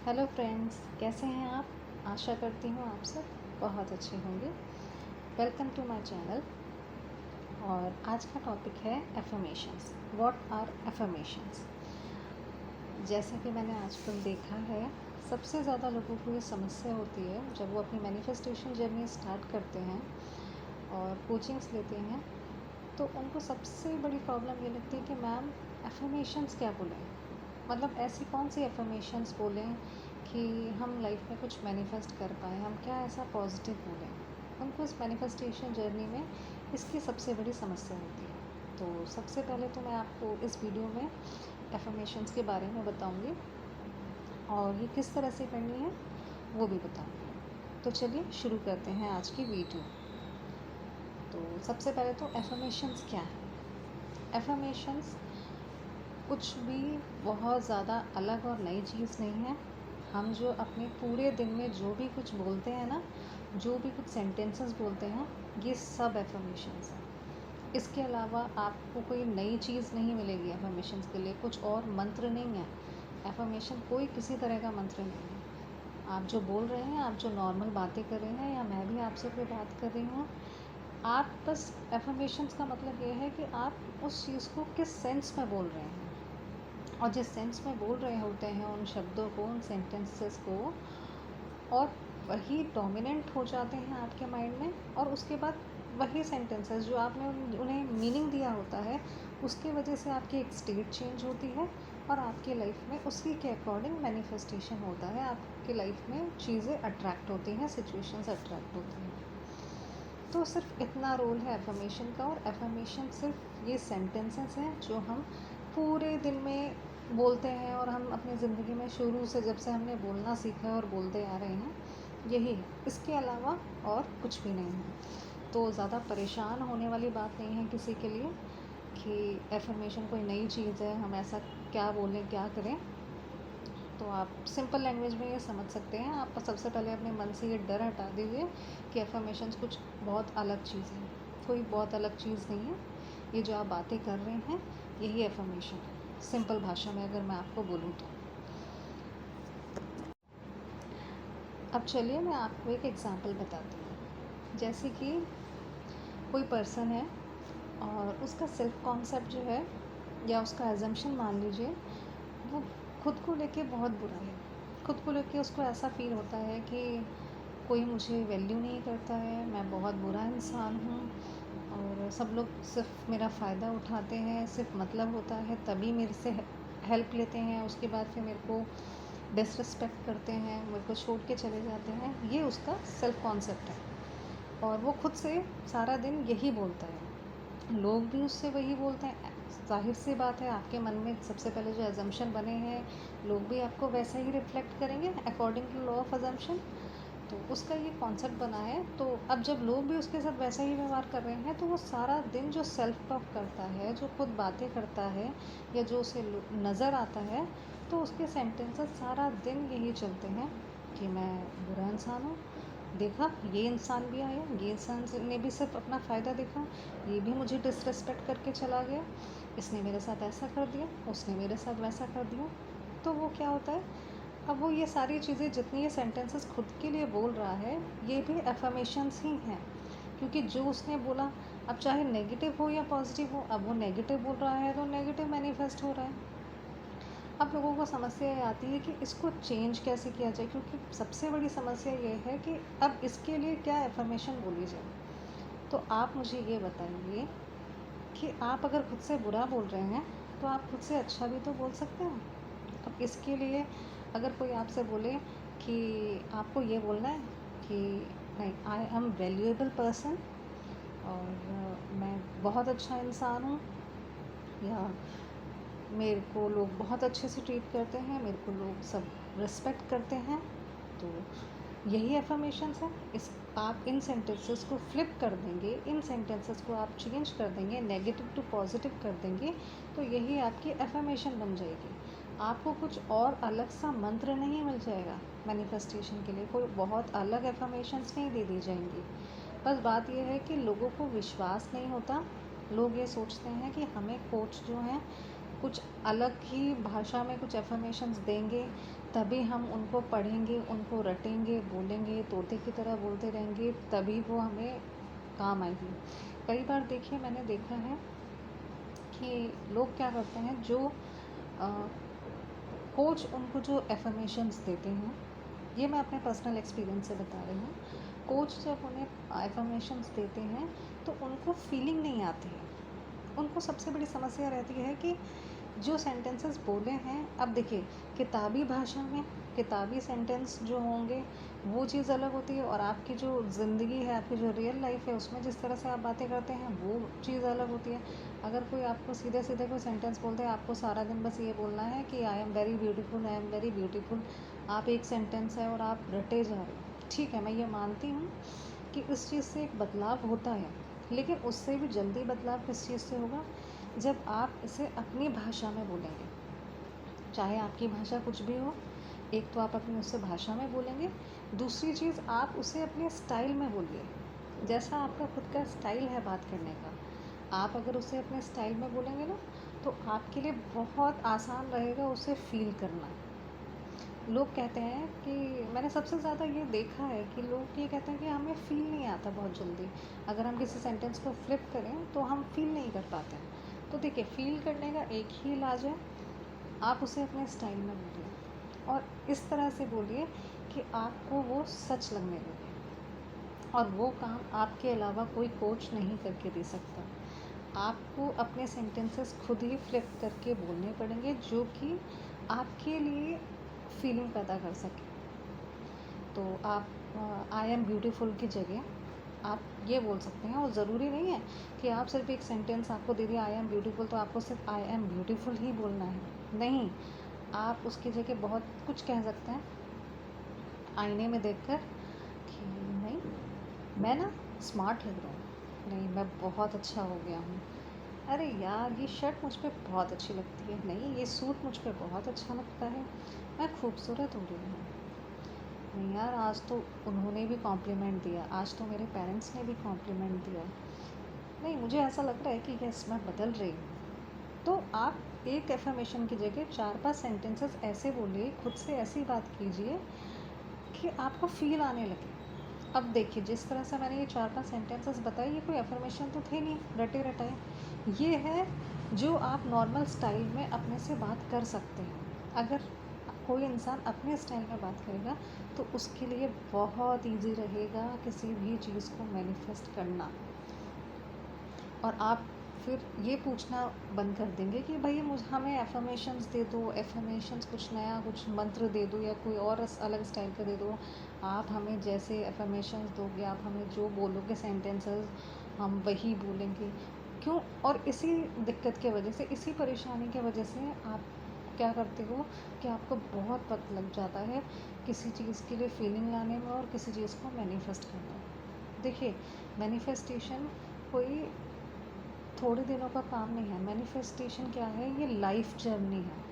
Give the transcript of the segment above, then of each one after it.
Hello friends, कैसे हैं आप। आशा करती हूँ आप सब बहुत अच्छे होंगे। Welcome to my channel. और आज का टॉपिक है एफर्मेशंस। What are affirmations. जैसा कि मैंने आजकल देखा है, सबसे ज़्यादा लोगों को ये समस्या होती है जब वो अपनी मैनिफेस्टेशन जर्नी स्टार्ट करते हैं और कोचिंग्स लेते हैं, तो उनको सबसे बड़ी प्रॉब्लम ये लगती है कि मैम एफर्मेशंस क्या बोलें। मतलब ऐसी कौन सी एफर्मेशंस बोलें कि हम लाइफ में कुछ मैनिफेस्ट कर पाएँ। हम क्या ऐसा पॉजिटिव बोलें। उनको इस मैनिफेस्टेशन जर्नी में इसकी सबसे बड़ी समस्या होती है। तो सबसे पहले तो मैं आपको इस वीडियो में एफर्मेशंस के बारे में बताऊंगी और ये किस तरह से करनी है वो भी बताऊंगी। तो चलिए शुरू करते हैं आज की वीडियो। तो सबसे पहले तो एफर्मेशंस क्या है। एफर्मेशंस कुछ भी बहुत ज़्यादा अलग और नई चीज़ नहीं है। हम जो अपने पूरे दिन में जो भी कुछ बोलते हैं ना, जो भी कुछ सेंटेंसेस बोलते हैं, ये सब एफर्मेशंस हैं। इसके अलावा आपको कोई नई चीज़ नहीं मिलेगी एफर्मेशंस के लिए। कुछ और मंत्र नहीं है। एफर्मेशन कोई किसी तरह का मंत्र नहीं है। आप जो बोल रहे हैं, आप जो नॉर्मल बातें कर रहे हैं, या मैं भी आपसे कोई बात कर रही हूँ, आप बस एफर्मेशंस का मतलब ये है कि आप उस चीज़ को किस सेंस में बोल रहे हैं और जिस सेंस में बोल रहे होते हैं उन शब्दों को, उन सेंटेंसेस को, और वही डोमिनेंट हो जाते हैं आपके माइंड में। और उसके बाद वही सेंटेंसेस जो आपने उन्हें मीनिंग दिया होता है, उसकी वजह से आपकी एक स्टेट चेंज होती है और आपकी लाइफ में उसी के अकॉर्डिंग मैनिफेस्टेशन होता है। आपकी लाइफ में चीज़ें अट्रैक्ट होती हैं, सिचुएशंस अट्रैक्ट होती हैं। तो सिर्फ इतना रोल है एफर्मेशन का। और एफर्मेशन सिर्फ ये सेंटेंसेस हैं जो हम पूरे दिन में बोलते हैं और हम अपनी ज़िंदगी में शुरू से, जब से हमने बोलना सीखा है और बोलते आ रहे हैं, यही है। इसके अलावा और कुछ भी नहीं है। तो ज़्यादा परेशान होने वाली बात नहीं है किसी के लिए कि एफर्मेशन कोई नई चीज़ है, हम ऐसा क्या बोलें, क्या करें। तो आप सिंपल लैंग्वेज में ये समझ सकते हैं। आप सबसे पहले अपने मन से ये डर हटा दीजिए कि एफर्मेशंस कुछ बहुत अलग चीज़ है। कोई बहुत अलग चीज़ नहीं है। ये जो आप बातें कर रहे हैं, यही एफर्मेशन है, सिंपल भाषा में अगर मैं आपको बोलूँ तो। अब चलिए मैं आपको एक एग्ज़ाम्पल बताती हूँ। जैसे कि कोई पर्सन है और उसका सेल्फ कॉन्सेप्ट जो है, या उसका एजम्पशन मान लीजिए, वो खुद को लेके बहुत बुरा है। खुद को लेके उसको ऐसा फ़ील होता है कि कोई मुझे वैल्यू नहीं करता है, मैं बहुत बुरा इंसान हूँ और सब लोग सिर्फ मेरा फ़ायदा उठाते हैं, सिर्फ मतलब होता है तभी मेरे से हेल्प लेते हैं, उसके बाद फिर मेरे को डिसरिस्पेक्ट करते हैं, मेरे को छोड़ के चले जाते हैं। ये उसका सेल्फ कॉन्सेप्ट है और वो खुद से सारा दिन यही बोलता है। लोग भी उससे वही बोलते हैं। ज़ाहिर सी बात है, आपके मन में सबसे पहले जो अजम्पशन बने हैं, लोग भी आपको वैसा ही रिफ्लेक्ट करेंगे according to law of assumption. तो उसका ये कॉन्सेप्ट बना है। तो अब जब लोग भी उसके साथ वैसा ही व्यवहार कर रहे हैं, तो वो सारा दिन जो सेल्फ टॉक करता है, जो खुद बातें करता है, या जो उसे नज़र आता है, तो उसके सेंटेंसेस सारा दिन यही चलते हैं कि मैं बुरा इंसान हूँ, देखा ये इंसान भी आया, ये इंसान ने भी सिर्फ अपना फ़ायदा देखा, ये भी मुझे डिसरिस्पेक्ट करके चला गया, इसने मेरे साथ ऐसा कर दिया, उसने मेरे साथ वैसा कर दिया। तो वो क्या होता है, अब वो ये सारी चीज़ें, जितनी ये सेंटेंसेस खुद के लिए बोल रहा है, ये भी एफर्मेशंस ही हैं। क्योंकि जो उसने बोला, अब चाहे नेगेटिव हो या पॉजिटिव हो, अब वो नेगेटिव बोल रहा है तो नेगेटिव मैनिफेस्ट हो रहा है। अब लोगों को समस्या ये आती है कि इसको चेंज कैसे किया जाए, क्योंकि सबसे बड़ी समस्या ये है कि अब इसके लिए क्या एफर्मेशन बोली जाए। तो आप मुझे ये बताइए कि आप अगर खुद से बुरा बोल रहे हैं, तो आप खुद से अच्छा भी तो बोल सकते हैं। अब इसके लिए अगर कोई आपसे बोले कि आपको ये बोलना है कि नहीं, आई एम वैल्यूएबल पर्सन और मैं बहुत अच्छा इंसान हूँ, या मेरे को लोग बहुत अच्छे से ट्रीट करते हैं, मेरे को लोग सब रिस्पेक्ट करते हैं, तो यही एफर्मेशंस है। इस आप इन सेंटेंसेस को फ्लिप कर देंगे, इन सेंटेंसेस को आप चेंज कर देंगे, नेगेटिव टू पॉजिटिव कर देंगे, तो यही आपकी एफर्मेशन बन जाएगी। आपको कुछ और अलग सा मंत्र नहीं मिल जाएगा मैनिफेस्टेशन के लिए। कोई बहुत अलग एफर्मेशंस नहीं दे दी जाएंगी। बस बात यह है कि लोगों को विश्वास नहीं होता। लोग ये सोचते हैं कि हमें कोच जो हैं कुछ अलग ही भाषा में कुछ एफर्मेशंस देंगे, तभी हम उनको पढ़ेंगे, उनको रटेंगे, बोलेंगे, तोते की तरह बोलते रहेंगे, तभी वो हमें काम आएगी। कई बार देखिए, मैंने देखा है कि लोग क्या करते हैं, जो कोच उनको जो एफर्मेशंस देते हैं, ये मैं अपने पर्सनल एक्सपीरियंस से बता रही हूँ। कोच जब उन्हें एफर्मेशंस देते हैं तो उनको फीलिंग नहीं आती है। उनको सबसे बड़ी समस्या रहती है कि जो सेंटेंसेस बोले हैं, अब देखिए, किताबी भाषा में किताबी सेंटेंस जो होंगे वो चीज़ अलग होती है, और आपकी जो ज़िंदगी है, आपकी जो रियल लाइफ है, उसमें जिस तरह से आप बातें करते हैं वो चीज़ अलग होती है। अगर कोई आपको सीधे सीधे कोई सेंटेंस बोलते हैं, आपको सारा दिन बस ये बोलना है कि I am very beautiful, I am very beautiful, आप एक सेंटेंस है और आप रटे जा रहे हो। ठीक है, मैं ये मानती हूँ कि इस चीज़ से एक बदलाव होता है, लेकिन उससे भी जल्दी बदलाव किस चीज़ से होगा, जब आप इसे अपनी भाषा में बोलेंगे। चाहे आपकी भाषा कुछ भी हो, एक तो आप अपनी उससे भाषा में बोलेंगे, दूसरी चीज़ आप उसे अपने स्टाइल में बोलिए। जैसा आपका खुद का स्टाइल है बात करने का, आप अगर उसे अपने स्टाइल में बोलेंगे ना, तो आपके लिए बहुत आसान रहेगा उसे फ़ील करना। लोग कहते हैं कि मैंने सबसे ज़्यादा ये देखा है कि लोग ये कहते हैं कि हमें फ़ील नहीं आता बहुत जल्दी। अगर हम किसी सेंटेंस को फ्लिप करें तो हम फ़ील नहीं कर पाते हैं। तो देखिए, फ़ील करने का एक ही इलाज है, आप उसे अपने स्टाइल में बोलिए और इस तरह से बोलिए कि आपको वो सच लगने लगे, और वो काम आपके अलावा कोई कोच नहीं करके दे सकता। आपको अपने सेंटेंसेस खुद ही फ्लिप करके बोलने पड़ेंगे, जो कि आपके लिए फीलिंग पैदा कर सके। तो आप आई एम ब्यूटीफुल की जगह आप ये बोल सकते हैं, और ज़रूरी नहीं है कि आप सिर्फ एक सेंटेंस आपको दे दिया आई एम ब्यूटीफुल तो आपको सिर्फ आई एम ब्यूटीफुल ही बोलना है। नहीं, आप उसकी जगह बहुत कुछ कह सकते हैं आईने में देखकर कि नहीं, मैं ना स्मार्ट लग रहा हूँ, नहीं मैं बहुत अच्छा हो गया हूँ, अरे यार ये शर्ट मुझ पर बहुत अच्छी लगती है, नहीं ये सूट मुझ पर बहुत अच्छा लगता है, मैं खूबसूरत हो रही हूँ, नहीं यार आज तो उन्होंने भी कॉम्प्लीमेंट दिया, आज तो मेरे पेरेंट्स ने भी कॉम्प्लीमेंट दिया, नहीं मुझे ऐसा लग रहा है कि यस मैं बदल रही हूँ। तो आप एक एफर्मेशन की जगह 4-5 सेंटेंसेस ऐसे बोलिए, खुद से ऐसी बात कीजिए कि आपको फ़ील आने लगे। अब देखिए, जिस तरह से मैंने ये 4-5 सेंटेंसेस बताए, ये कोई एफर्मेशन तो थे नहीं रटे रटाए, ये है जो आप नॉर्मल स्टाइल में अपने से बात कर सकते हैं। अगर कोई इंसान अपने स्टाइल में बात करेगा तो उसके लिए बहुत ईजी रहेगा किसी भी चीज़ को मैनिफेस्ट करना। और आप फिर ये पूछना बंद कर देंगे कि भाई हमें एफर्मेशंस दे दो, एफर्मेशंस कुछ नया कुछ मंत्र दे दो या कोई और अलग स्टाइल का दे दो। आप हमें जैसे एफर्मेशंस दोगे, आप हमें जो बोलोगे सेंटेंसेस, हम वही बोलेंगे। क्यों? और इसी दिक्कत के वजह से, इसी परेशानी के वजह से आप क्या करते हो कि आपको बहुत वक्त लग जाता है किसी चीज़ के लिए फीलिंग लाने में और किसी चीज़ को मैनिफेस्ट करने में। देखिए, मैनिफेस्टेशन कोई थोड़े दिनों का काम नहीं है। मैनिफेस्टेशन क्या है? ये लाइफ जर्नी है।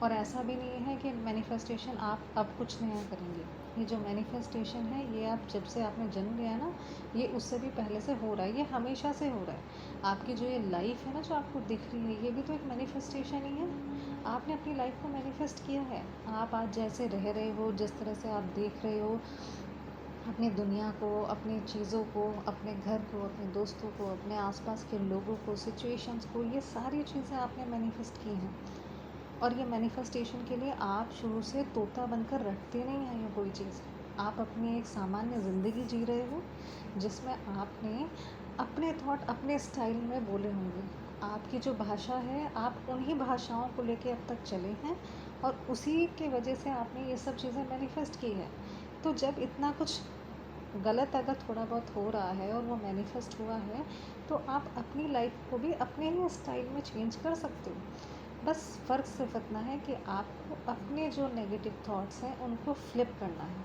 और ऐसा भी नहीं है कि मैनिफेस्टेशन आप अब कुछ नया करेंगे। ये जो मैनिफेस्टेशन है, ये आप जब से आपने जन्म लिया ना, ये उससे भी पहले से हो रहा है, ये हमेशा से हो रहा है। आपकी जो ये लाइफ है ना, जो आपको दिख रही है, ये भी तो एक मैनिफेस्टेशन ही है। आपने अपनी लाइफ को मैनिफेस्ट किया है। आप आज जैसे रह रहे हो, जिस तरह से आप देख रहे हो अपनी दुनिया को, अपनी चीज़ों को, अपने घर को, अपने दोस्तों को, अपने आसपास के लोगों को, सिचुएशंस को, ये सारी चीज़ें आपने मैनिफेस्ट की हैं। और ये मैनिफेस्टेशन के लिए आप शुरू से तोता बनकर रटते नहीं आए हो कोई चीज़। आप अपनी एक सामान्य ज़िंदगी जी रहे हो, जिसमें आपने अपने थॉट अपने स्टाइल में बोले होंगे। आपकी जो भाषा है, आप उन्हीं भाषाओं को लेके अब तक चले हैं, और उसी के वजह से आपने ये सब चीज़ें मैनिफेस्ट की है। तो जब इतना कुछ गलत अगर थोड़ा बहुत हो रहा है और वो मैनिफेस्ट हुआ है, तो आप अपनी लाइफ को भी अपने ही स्टाइल में चेंज कर सकते हो। बस फ़र्क सिर्फ इतना है कि आपको अपने जो नेगेटिव थॉट्स हैं उनको फ्लिप करना है,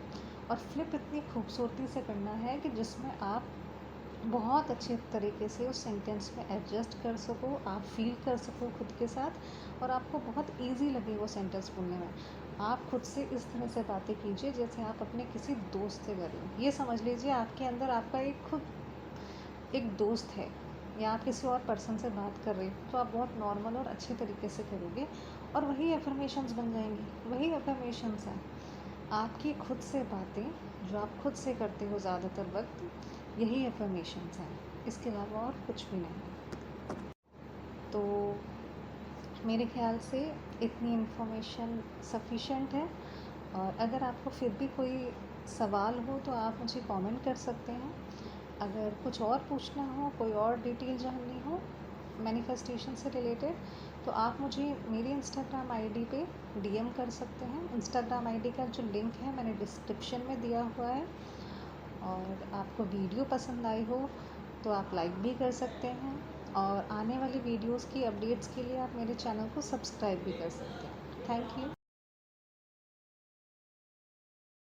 और फ्लिप इतनी खूबसूरती से करना है कि जिसमें आप बहुत अच्छे तरीके से उस सेंटेंस में एडजस्ट कर सको, आप फील कर सको खुद के साथ, और आपको बहुत इजी लगे वो सेंटेंस बोलने में। आप खुद से इस तरह से बातें कीजिए जैसे आप अपने किसी दोस्त से कर रहे हो। ये समझ लीजिए आपके अंदर आपका एक खुद एक दोस्त है, या आप किसी और पर्सन से बात कर रहे हो तो आप बहुत नॉर्मल और अच्छे तरीके से करोगे और वही एफर्मेशंस बन जाएंगी। वही एफर्मेशंस हैं आपकी खुद से बातें जो आप खुद से करते हो ज़्यादातर वक्त, यही एफर्मेशंस हैं, इसके अलावा और कुछ भी नहीं। तो मेरे ख्याल से इतनी इन्फॉर्मेशन सफिशेंट है। और अगर आपको फिर भी कोई सवाल हो तो आप मुझे कमेंट कर सकते हैं। अगर कुछ और पूछना हो, कोई और डिटेल जाननी हो मैनिफेस्टेशन से रिलेटेड, तो आप मुझे मेरी इंस्टाग्राम आईडी पे डीएम कर सकते हैं। इंस्टाग्राम आईडी का जो लिंक है मैंने डिस्क्रिप्शन में दिया हुआ है। और आपको वीडियो पसंद आई हो तो आप लाइक भी कर सकते हैं, और आने वाली वीडियोस की अपडेट्स के लिए आप मेरे चैनल को सब्सक्राइब भी कर सकते हैं। Thank you.